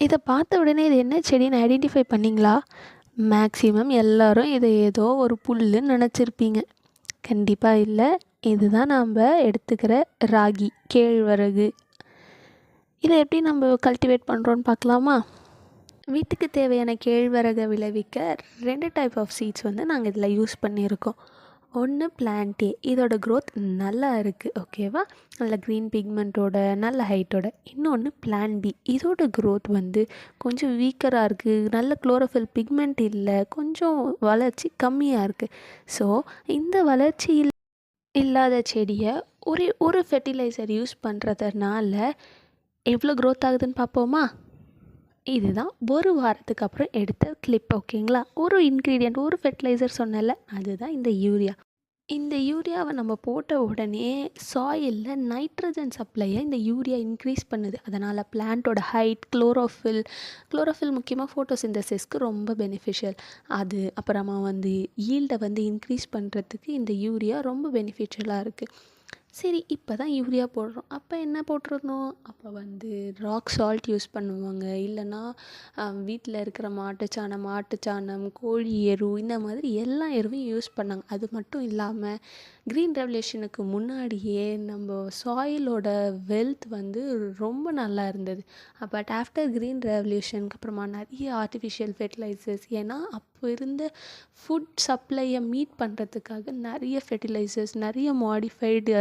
இத பார்த்த உடனே இது என்ன செடின்னு ஐடென்டிஃபை பண்ணீங்களா? மேக்ஸிமம் எல்லாரும் இத ஏதோ ஒரு புல்லுன்னு நெனச்சிருப்பீங்க. கண்டிப்பா இல்ல. இதுதான் நம்ப எடுத்துக்கிற ராகி, கேழ்வரகு. இத எப்படி நம்ம கல்டிவேட் பண்ணுறோன்னு பார்க்கலாமா? வீட்டுக்கு தேவையான கேழ்வரகை விளைவிக்க 2 டைப் ஆஃப் சீட்ஸ் வந்து நாங்கள் இதில் யூஸ் பண்ணியிருக்கோம். ஒன்று பிளான்டே, இதோட க்ரோத் நல்லா இருக்குது, ஓகேவா, நல்ல க்ரீன் பிக்மெண்ட்டோட நல்ல ஹைட்டோட. இன்னொன்று பிளான் பி, இதோட க்ரோத் வந்து கொஞ்சம் வீக்கராக இருக்குது, நல்ல குளோரோஃபில் பிக்மெண்ட் இல்லை, கொஞ்சம் வளர்ச்சி கம்மியாக இருக்குது. ஸோ இந்த வளர்ச்சி இல்லாத செடியை ஒரு ஃபெர்டிலைசர் யூஸ் பண்ணுறதுனால எவ்வளோ க்ரோத் ஆகுதுன்னு பார்ப்போமா? இதுதான் ஒரு வாரத்துக்கு அப்புறம் எடுத்த கிளிப், ஓகேங்களா. ஒரு இன்க்ரீடியண்ட், ஒரு ஃபெர்டிலைசர் சொன்னல, அதுதான் இந்த யூரியா. இந்த யூரியாவை நம்ம போட்ட உடனே சாயிலில் நைட்ரஜன் சப்ளையை இந்த யூரியா இன்க்ரீஸ் பண்ணுது. அதனால் பிளான்ட்டோட ஹைட், குளோரோஃபில் முக்கியமாக ஃபோட்டோசிந்தசிஸ்க்கு ரொம்ப பெனிஃபிஷியல். அது அப்புறமா வந்து ஈல்டை வந்து இன்க்ரீஸ் பண்ணுறதுக்கு இந்த யூரியா ரொம்ப பெனிஃபிஷியலாக இருக்குது. சரி, இப்போ தான் யூரியா போடுறோம். அப்போ என்ன போட்டிருந்தோம்? அப்போ வந்து ராக் சால்ட் யூஸ் பண்ணுவாங்க. இல்லைன்னா வீட்டில் இருக்கிற மாட்டுச்சாணம், கோழி எரு, இந்த மாதிரி எல்லா எருவையும் யூஸ் பண்ணாங்க. அது மட்டும் இல்லாமல் க்ரீன் ரெவல்யூஷனுக்கு முன்னாடியே நம்ம சாயிலோட வெல்த் வந்து ரொம்ப நல்லா இருந்தது. பட் ஆஃப்டர் க்ரீன் ரெவல்யூஷனுக்கு அப்புறமா நிறைய ஆர்டிஃபிஷியல் ஃபெர்டிலைசர்ஸ், ஏன்னா அப்போ இருந்த ஃபுட் சப்ளையை மீட் பண்ணுறதுக்காக நிறைய ஃபெர்டிலைசர்ஸ், நிறைய மாடிஃபைடு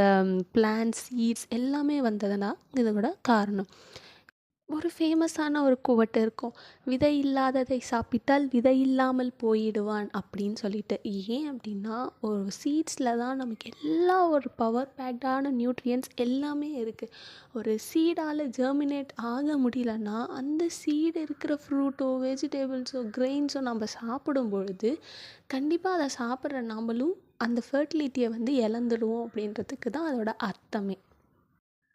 பிளான்ட் சீட்ஸ் எல்லாமே வந்ததுன்னா இதோட காரணம். ஒரு ஃபேமஸான ஒரு குவட்டு இருக்கும், விதை இல்லாததை சாப்பிட்டால் விதை இல்லாமல் போயிடுவான் அப்படின்னு சொல்லிட்டு. ஏன் அப்படின்னா, ஒரு சீட்ஸில் தான் நமக்கு எல்லா ஒரு பவர் பேக்டான நியூட்ரியன்ஸ் எல்லாமே இருக்குது. ஒரு சீடால் ஜெர்மினேட் ஆக முடியலன்னா அந்த சீடு இருக்கிற ஃப்ரூட்டோ, வெஜிடபிள்ஸோ, கிரெயின்ஸோ நம்ம சாப்பிடும் பொழுது கண்டிப்பாக அதை சாப்பிட்ற நம்மளும் அந்த ஃபர்டிலிட்டியை வந்து இழந்துடுவோம் அப்படின்றதுக்கு தான் அதோட அர்த்தமே.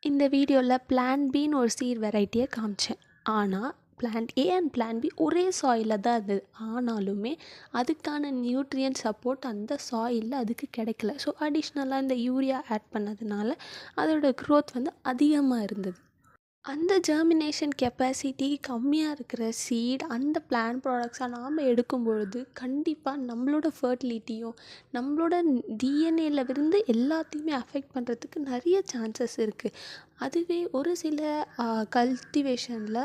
இந்த வீடியோவில் பிளான் பின்னு ஒரு சீட் வெரைட்டியை காமிச்சேன். ஆனால் plant A and plant B ஒரே சாயிலில் தான் இருந்தது. ஆனாலுமே அதுக்கான நியூட்ரியன்ட் சப்போர்ட் அந்த சாயிலில் அதுக்கு கிடைக்கல. ஸோ அடிஷ்னலாக இந்த யூரியா ஆட் பண்ணதுனால அதோட க்ரோத் வந்து அதிகமாக இருந்தது. அந்த ஜெர்மினேஷன் கெப்பாசிட்டி கம்மியாக இருக்கிற சீட் அந்த பிளான்ட் ப்ராடக்ட்ஸாக நாம் எடுக்கும் பொழுது கண்டிப்பாக நம்மளோட ஃபர்டிலிட்டியும் நம்மளோட டிஎன்ஏலேருந்து எல்லாத்தையுமே அஃபெக்ட் பண்ணுறதுக்கு நிறைய சான்சஸ் இருக்குது. அதுவே ஒரு சில கல்டிவேஷனில்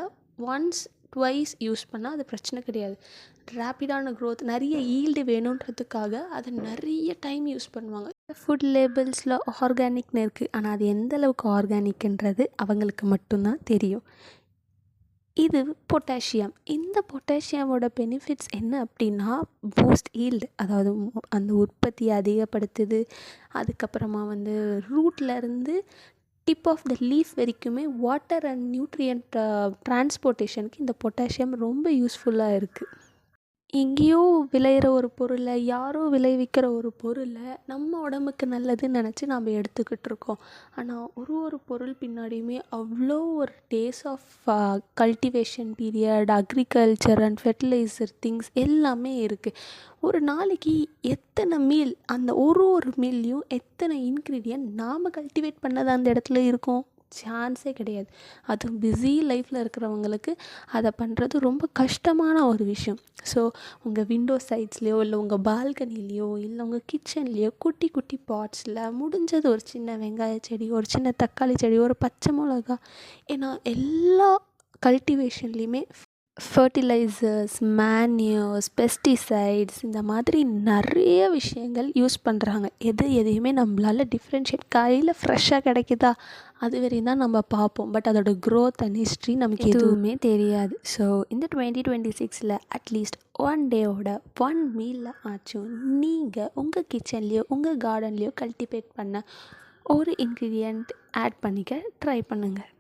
ஒன்ஸ் ட்வைஸ் யூஸ் பண்ணால் அது பிரச்சனை கிடையாது. ரேப்பிடான க்ரோத், நிறைய ஈல்டு வேணுன்றதுக்காக அதை நிறைய டைம் யூஸ் பண்ணுவாங்க. ஃபுட் லேபிள்ஸில் ஆர்கானிக்னு இருக்குது, ஆனால் அது எந்த அளவுக்கு ஆர்கானிக்ன்றது அவங்களுக்கு மட்டும்தான் தெரியும். இது பொட்டாசியம். இந்த பொட்டாசியமோட பெனிஃபிட்ஸ் என்ன அப்படின்னா, பூஸ்ட் ஈல்டு, அதாவது அந்த உற்பத்தியை அதிகப்படுத்துது. அதுக்கப்புறமா வந்து ரூட்லேருந்து டிப் ஆஃப் த லீஃப் வரைக்குமே வாட்டர் அண்ட் நியூட்ரியன்ட் டிரான்ஸ்போர்ட்டேஷனுக்கு இந்த பொட்டாசியம் ரொம்ப யூஸ்ஃபுல்லாக இருக்குது. எங்கேயோ விளையிற ஒரு பொருளை, யாரோ விளைவிக்கிற ஒரு பொருளை நம்ம உடம்புக்கு நல்லதுன்னு நினச்சி நாம் எடுத்துக்கிட்டு இருக்கோம். ஆனால் ஒரு பொருள் பின்னாடியுமே அவ்வளோ ஒரு days of cultivation period, agriculture and fertiliser things எல்லாமே இருக்குது. ஒரு நாளைக்கு எத்தனை மீல், அந்த ஒரு மீல்லையும் எத்தனை இன்க்ரீடியன்ட் நாம் கல்டிவேட் பண்ணது அந்த இடத்துல இருக்கும்? சான்ஸே கிடையாது. அதுவும் பிஸி லைஃப்பில் இருக்கிறவங்களுக்கு அதை பண்ணுறது ரொம்ப கஷ்டமான ஒரு விஷயம். ஸோ உங்கள் விண்டோ சைட்ஸ்லேயோ, இல்லை உங்கள் பால்கனிலேயோ, இல்லை உங்கள் கிச்சன்லேயோ குட்டி குட்டி பாட்ஸில் முடிஞ்சது ஒரு சின்ன வெங்காய செடி, ஒரு சின்ன தக்காளி செடி, ஒரு பச்சை மிளகா, ஏன்னா எல்லா கல்டிவேஷன்லேயுமே ஃபர்டிலைசர்ஸ், மேன்யூர்ஸ், பெஸ்டிசைட்ஸ், இந்த மாதிரி நிறைய விஷயங்கள் யூஸ் பண்ணுறாங்க. எதையுமே நம்மளால் டிஃப்ரென்ஷியேட், கையில் ஃப்ரெஷ்ஷாக கிடைக்குதா அது வரையும் தான் நம்ம பார்ப்போம். பட் அதோட க்ரோத் அண்ட் ஹிஸ்ட்ரி நமக்கு எதுவுமே தெரியாது. ஸோ இந்த 2026 அட்லீஸ்ட் ஒன் டேவோட 1 மீலில் ஆச்சும் நீங்கள் உங்கள் கிச்சன்லேயோ உங்கள் கார்டன்லேயோ கல்டிவேட் பண்ண ஒரு இன்க்ரீடியண்ட் ஆட் பண்ணிக்க ட்ரை பண்ணுங்கள்.